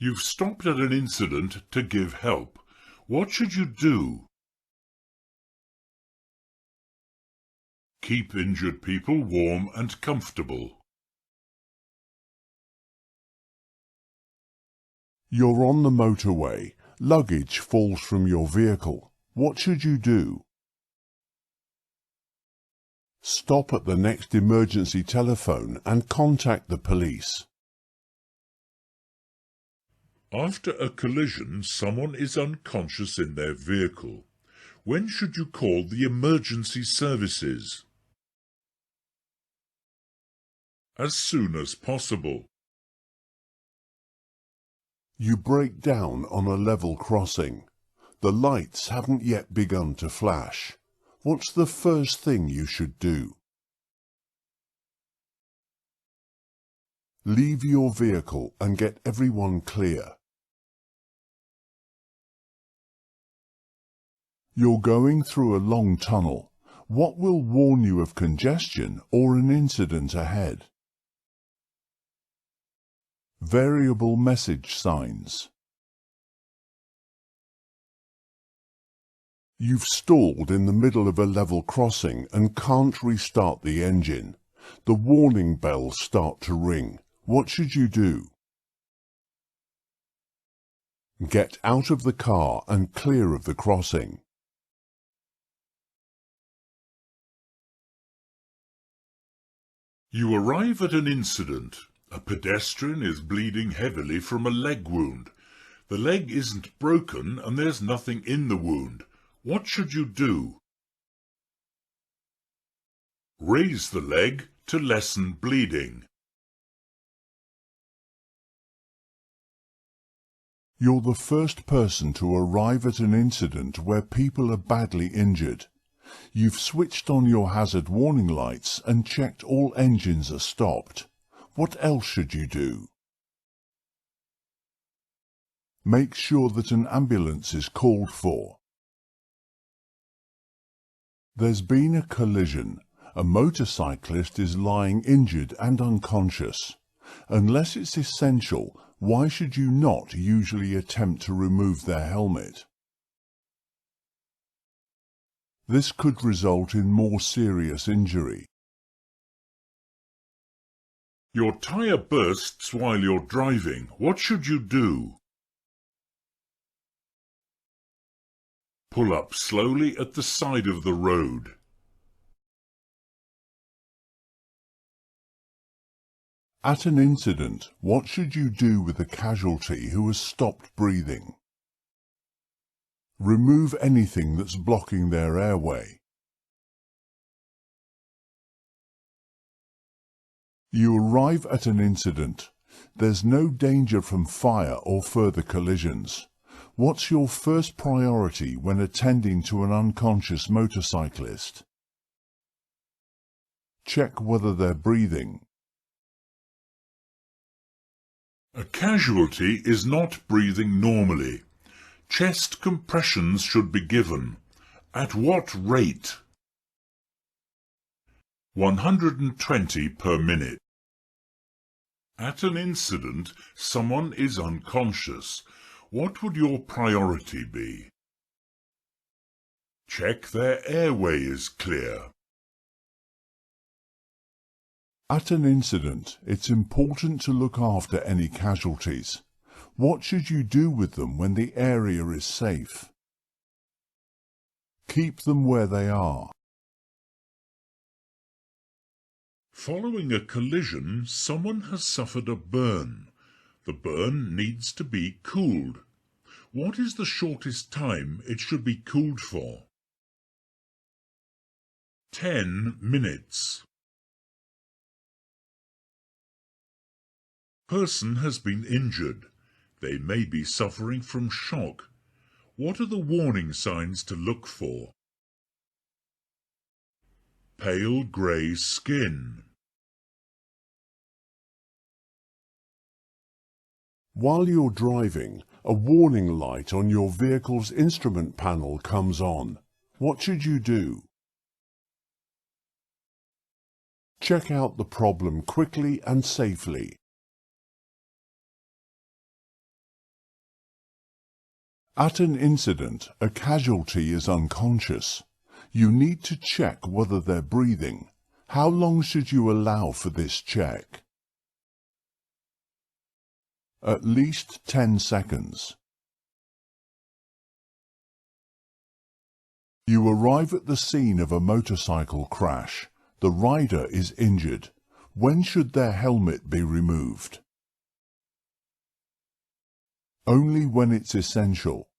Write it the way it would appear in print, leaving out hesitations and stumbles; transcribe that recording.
You've stopped at an incident to give help. What should you do? Keep injured people warm and comfortable. You're on the motorway. Luggage falls from your vehicle. What should you do? Stop at the next emergency telephone and contact the police. After a collision, someone is unconscious in their vehicle. When should you call the emergency services? As soon as possible. You break down on a level crossing. The lights haven't yet begun to flash. What's the first thing you should do? Leave your vehicle and get everyone clear. You're going through a long tunnel. What will warn you of congestion or an incident ahead? Variable message signs. You've stalled in the middle of a level crossing and can't restart the engine. The warning bells start to ring. What should you do? Get out of the car and clear of the crossing. You arrive at an incident. A pedestrian is bleeding heavily from a leg wound. The leg isn't broken and there's nothing in the wound. What should you do? Raise the leg to lessen bleeding. You're the first person to arrive at an incident where people are badly injured. You've switched on your hazard warning lights and checked all engines are stopped. What else should you do? Make sure that an ambulance is called for. There's been a collision. A motorcyclist is lying injured and unconscious. Unless it's essential, why should you not usually attempt to remove their helmet? This could result in more serious injury. Your tyre bursts while you're driving. What should you do? Pull up slowly at the side of the road. At an incident, what should you do with a casualty who has stopped breathing? Remove anything that's blocking their airway. You arrive at an incident. There's no danger from fire or further collisions. What's your first priority when attending to an unconscious motorcyclist? Check whether they're breathing. A casualty is not breathing normally. Chest compressions should be given. At what rate? 120 per minute. At an incident, someone is unconscious. What would your priority be? Check their airway is clear. At an incident, it's important to look after any casualties. What should you do with them when the area is safe? Keep them where they are. Following a collision, someone has suffered a burn. The burn needs to be cooled. What is the shortest time it should be cooled for? 10 minutes. Person has been injured. They may be suffering from shock. What are the warning signs to look for? Pale grey skin. While you're driving, a warning light on your vehicle's instrument panel comes on. What should you do? Check out the problem quickly and safely. At an incident, a casualty is unconscious. You need to check whether they're breathing. How long should you allow for this check? At least 10 seconds. You arrive at the scene of a motorcycle crash. The rider is injured. When should their helmet be removed? Only when it's essential.